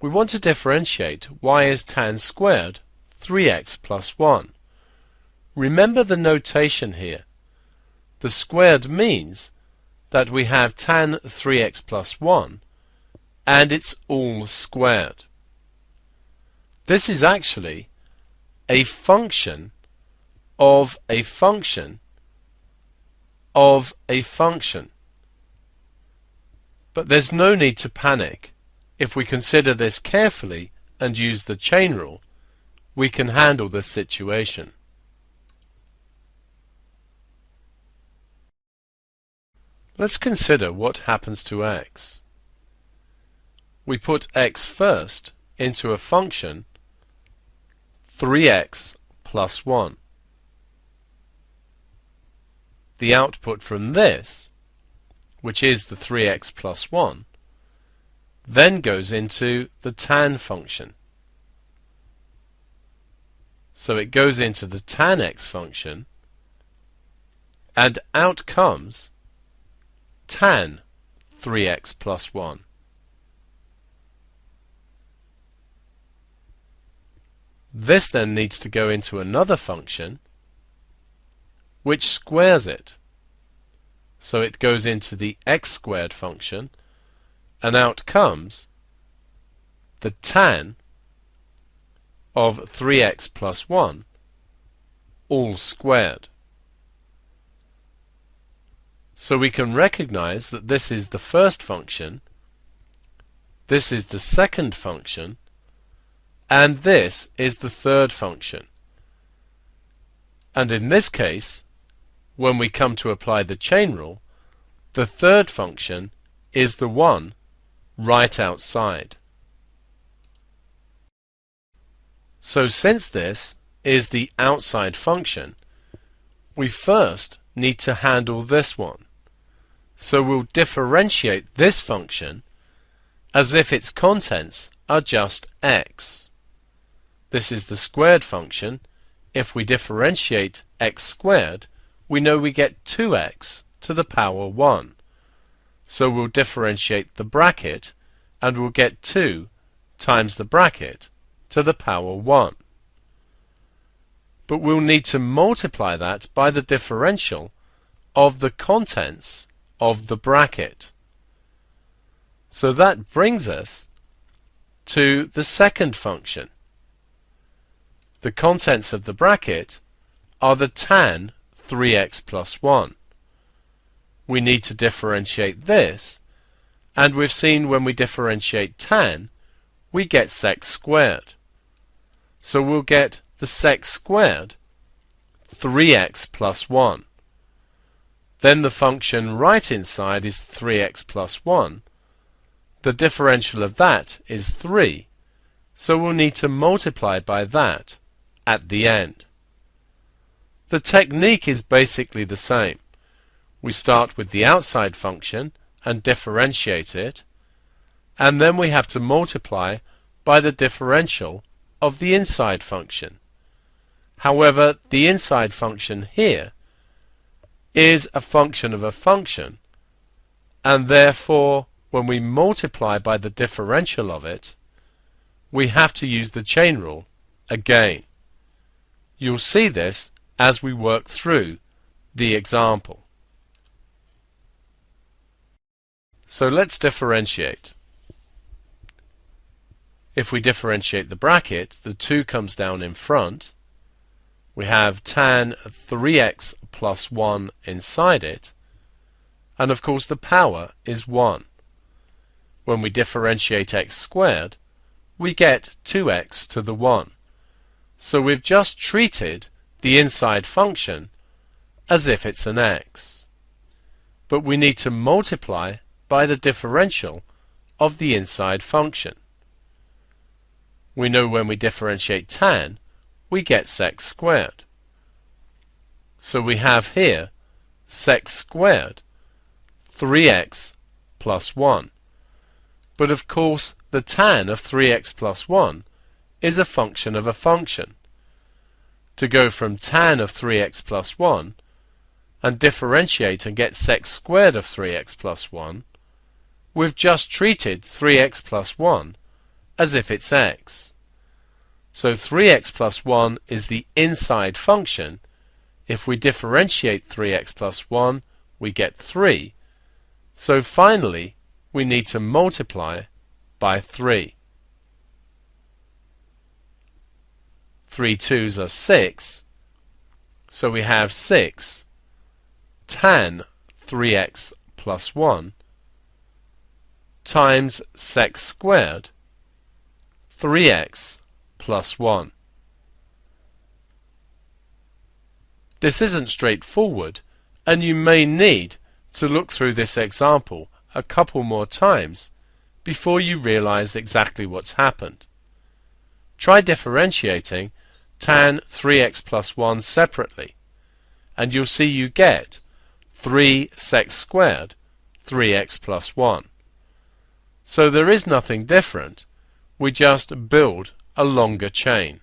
we want to differentiate y is tan squared 3x plus 1. Remember the notation here. The squared means that we have tan 3x plus 1 and it's all squared. This is actually a function of a function of a function. But there's no need to panic. If we consider this carefully and use the chain rule, we can handle this situation. Let's consider what happens to x. We put x first into a function 3x plus 1. The output from this, which is the 3x plus 1, then goes into the tan function. So it goes into the tan x function, and out comes tan 3x plus 1. This then needs to go into another function which squares it. So it goes into the x squared function, and out comes the tan of 3x plus 1 all squared. So we can recognize that this is the first function, this is the second function, and this is the third function. And in this case, when we come to apply the chain rule, the third function is the one right outside. So since this is the outside function, we first need to handle this one. So we'll differentiate this function as if its contents are just x. This is the squared function. If we differentiate x squared, we know we get 2x to the power 1. So we'll differentiate the bracket and we'll get 2 times the bracket to the power 1. But we'll need to multiply that by the differential of the contents of the bracket. So that brings us to the second function. The contents of the bracket are the tan 3x plus 1. We need to differentiate this, and we've seen when we differentiate tan, we get sec squared. So we'll get the sec squared 3x plus 1. Then the function right inside is 3x plus 1. The differential of that is 3, so we'll need to multiply by that at the end. The technique is basically the same. We start with the outside function and differentiate it, and then we have to multiply by the differential of the inside function. However, the inside function here is a function of a function, and therefore when we multiply by the differential of it, we have to use the chain rule again. You'll see this as we work through the example. So let's differentiate. If we differentiate the bracket, the 2 comes down in front. We have tan 3x plus 1 inside it, and of course the power is 1. When we differentiate x squared, we get 2x to the 1. So we've just treated the inside function as if it's an x. But we need to multiply by the differential of the inside function. We know when we differentiate tan, we get sec squared. So we have here sec squared 3x plus 1. But of course the tan of 3x plus 1 is a function of a function. To go from tan of 3x plus 1 and differentiate and get sec squared of 3x plus 1, we've just treated 3x plus 1 as if it's x. So 3x plus 1 is the inside function. If we differentiate 3x plus 1, we get 3. So finally, we need to multiply by 3. 3 2s are 6, so we have 6 tan 3x plus 1 times sec squared 3x plus 1. This isn't straightforward, and you may need to look through this example a couple more times before you realize exactly what's happened. Try differentiating tan 3x plus 1 separately, and you'll see you get 3 sec squared 3x plus 1. So there is nothing different, we just build a longer chain.